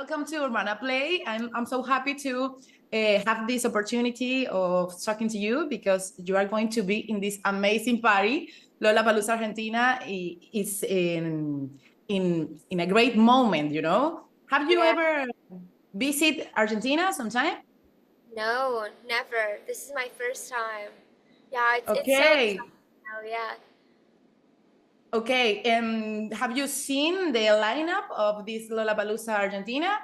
welcome to Urbana Play. I'm so happy to have this opportunity of talking to you because you are going to be in this amazing party. Lollapalooza Argentina is in a great moment, you know. Have you ever visit Argentina sometime? No, never. This is my first time. Yeah, it's so Okay. exciting now, yeah. Okay, have you seen the lineup of this Lollapalooza Argentina?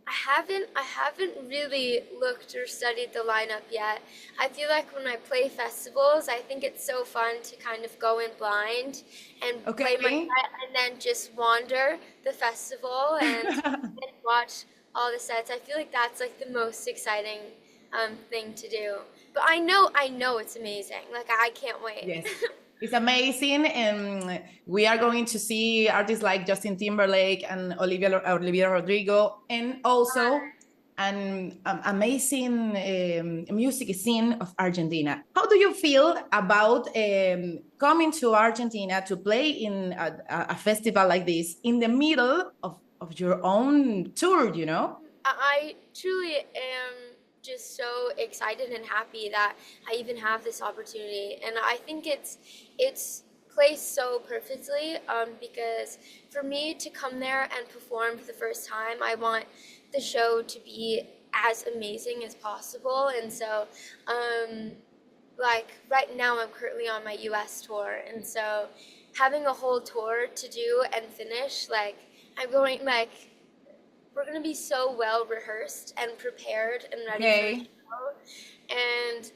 I haven't really looked or studied the lineup yet. I feel like when I play festivals, I think it's so fun to kind of go in blind and play my Okay. set and then just wander the festival and watch all the sets. I feel like that's like the most exciting thing to do. But I know it's amazing. Like I can't wait. Yes, it's amazing, and we are going to see artists like Justin Timberlake and Olivia Rodrigo, and also an amazing music scene of Argentina. How do you feel about coming to Argentina to play in a festival like this in the middle of your own tour, you know? I truly am just so excited and happy that I even have this opportunity, and I think it's placed so perfectly because for me to come there and perform for the first time, I want the show to be as amazing as possible, and so like right now I'm currently on my US tour, and so having a whole tour to do and finish, like I'm going like we're gonna be so well rehearsed and prepared and ready for the show. And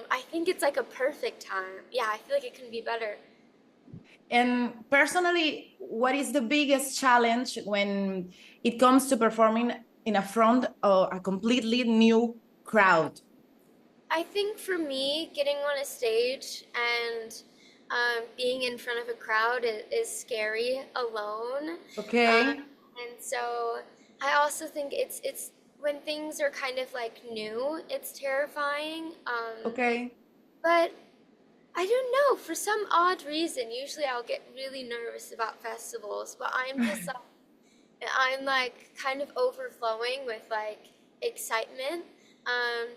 I think it's like a perfect time. Yeah, I feel like it couldn't be better. And personally, what is the biggest challenge when it comes to performing in a front of a completely new crowd? I think for me, getting on a stage and being in front of a crowd is scary alone. Okay. And so I also think it's when things are kind of like new, it's terrifying. Okay. But I don't know, for some odd reason, usually I'll get really nervous about festivals, but I'm like kind of overflowing with like excitement.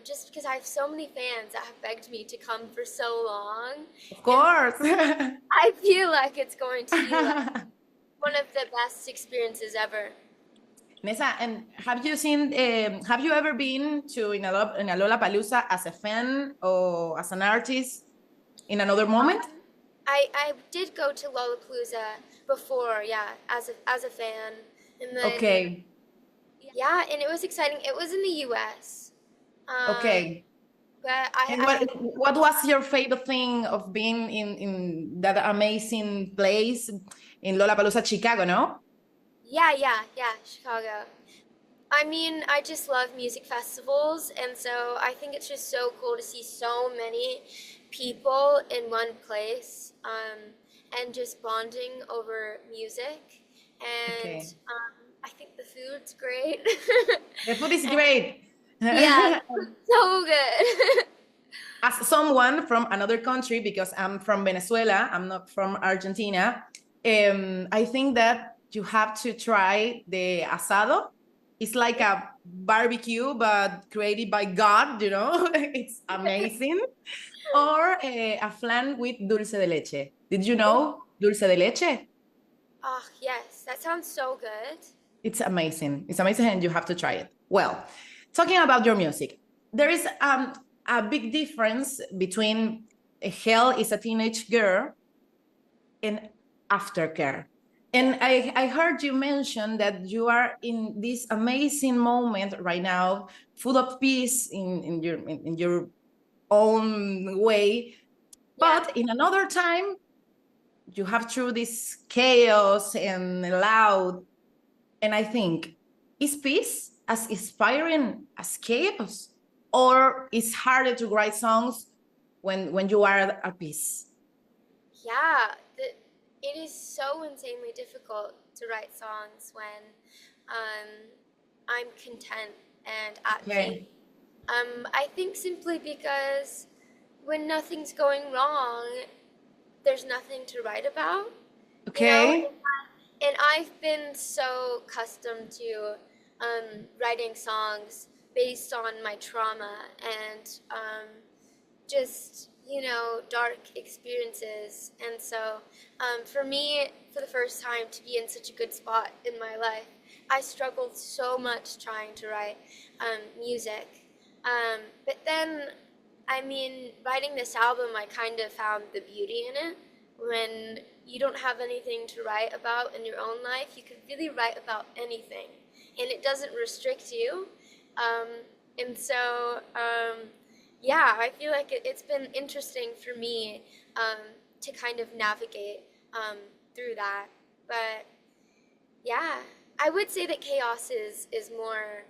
Just because I have so many fans that have begged me to come for so long. Of course. I feel like it's going to be like one of the best experiences ever. Nessa, and have you ever been to in a Lollapalooza as a fan or as an artist in another moment? I did go to Lollapalooza before, yeah, as a fan, and then Okay. yeah, and it was exciting. It was in the U.S. Okay. But And what was your favorite thing of being in that amazing place in Lollapalooza, Chicago, no? yeah, Chicago. I mean, I just love music festivals, and so I think it's just so cool to see so many people in one place, and just bonding over music. And Okay. I think the food's great. The food is great. Yeah, so good. As someone from another country, because I'm from Venezuela, I'm not from Argentina, I think that you have to try the asado. It's like a barbecue, but created by God, you know? It's amazing. Or a flan with dulce de leche. Did you know dulce de leche? Oh, yes, that sounds so good. It's amazing. It's amazing, and you have to try it. Well, talking about your music, there is a big difference between Hell is a Teenage Girl and Aftercare. And I heard you mention that you are in this amazing moment right now, full of peace in your own way. Yeah. But in another time, you have through this chaos and loud. And I think, is peace as inspiring as chaos? Or is harder to write songs when you are at peace? Yeah, it is so insanely difficult to write songs when um, I'm content and at peace. Okay. I think simply because when nothing's going wrong, there's nothing to write about, you know? Okay. And I've been so accustomed to writing songs based on my trauma and just, you know, dark experiences. And so for me, for the first time, to be in such a good spot in my life, I struggled so much trying to write music. But then, I mean, writing this album, I kind of found the beauty in it. When you don't have anything to write about in your own life, you can really write about anything, and it doesn't restrict you. And so, yeah, I feel like it's been interesting for me to kind of navigate through that. But yeah, I would say that chaos is more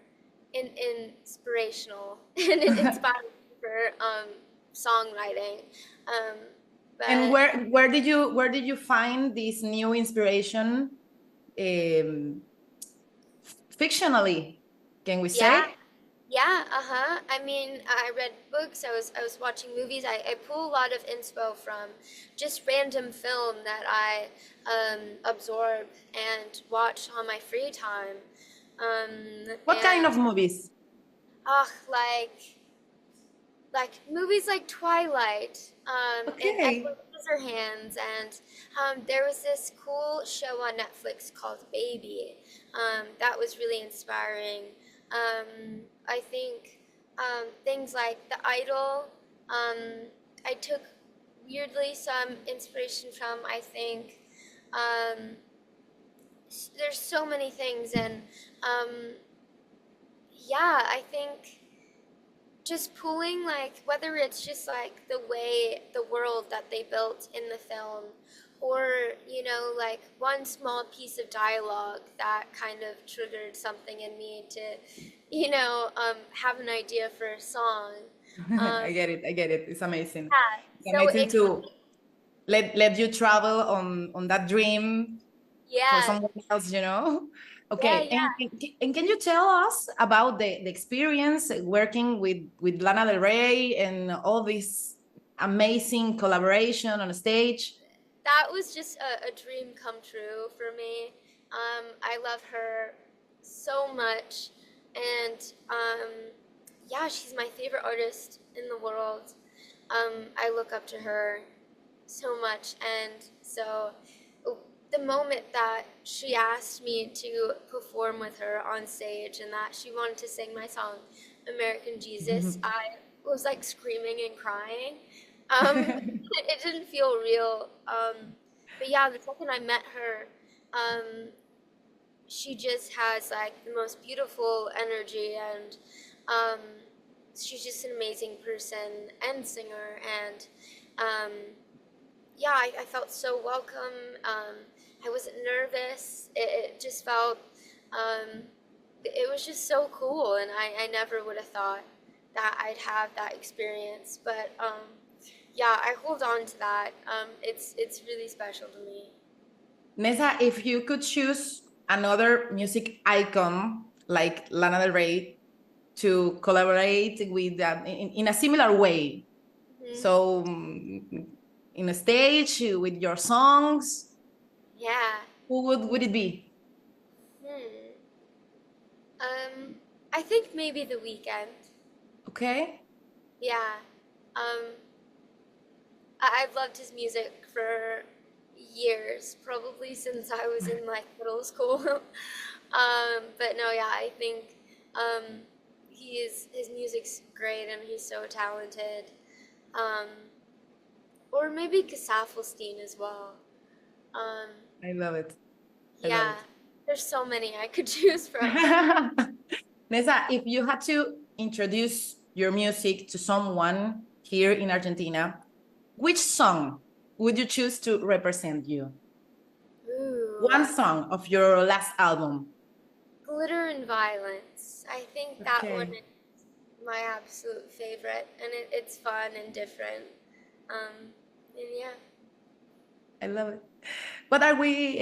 inspirational and inspiring for songwriting. And But where did you find this new inspiration, fictionally, can we yeah, say? yeah, uh-huh. I mean, I read books, I was watching movies. I pull a lot of inspo from just random film that I absorb and watch on my free time. What kind And of movies? like movies like Twilight, and Okay. Edward Scissorhands, and there was this cool show on Netflix called Baby, that was really inspiring. I think things like The Idol, I took weirdly some inspiration from. I think there's so many things, and yeah, I think just pulling, like, whether it's just like the way the world that they built in the film, or, you know, like one small piece of dialogue that kind of triggered something in me to, you know, have an idea for a song. I get it. I get it. It's amazing. Yeah, It's so amazing exciting. to let you travel on that dream for Yeah, someone else, you know? yeah, Okay, yeah. and can you tell us about the experience working with Lana del Rey and all this amazing collaboration on stage? That was just a dream come true for me. I love her so much, and yeah, she's my favorite artist in the world. I look up to her so much, and so the moment that she asked me to perform with her on stage and that she wanted to sing my song American Jesus, I was like screaming and crying. It didn't feel real. But yeah, the second I met her, she just has like the most beautiful energy, and um, she's just an amazing person and singer. And yeah, I felt so welcome. I wasn't nervous. It just felt, it was just so cool, and I never would have thought that I'd have that experience. But yeah, I hold on to that. It's really special to me. Nessa, if you could choose another music icon like Lana del Rey to collaborate with in a similar way, Hmm. so in a stage with your songs, Yeah. who would it be? Hmm. I think maybe The Weekend. Okay. Yeah. Um, I've loved his music for years, probably since I was in like middle school. But no, yeah, I think um, his music's great and he's so talented. Um, or maybe Kasaffelstein as well. Um, I love it. I love yeah, it. there's so many I could choose from. Nessa, if you had to introduce your music to someone here in Argentina, which song would you choose to represent you? Ooh, One song of your last album. Glitter and Violence. I think that one Okay, is my absolute favorite, and it's fun and different. And yeah. I love it. What are we?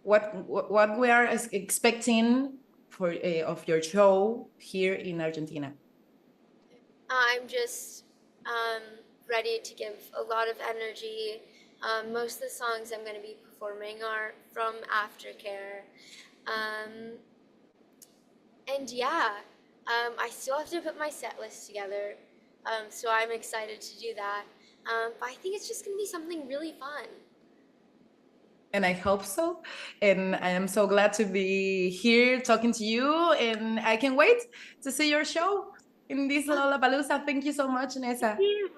What we are expecting for of your show here in Argentina? I'm just um, ready to give a lot of energy. Most of the songs I'm going to be performing are from Aftercare. Um, And yeah, I still have to put my set list together, so I'm excited to do that. But I think it's just going to be something really fun. And I hope so. And I am so glad to be here talking to you. And I can't wait to see your show in this Lollapalooza. Thank you so much, Nessa. Thank you.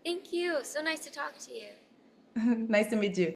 Thank you. So nice to talk to you. Nice to meet you.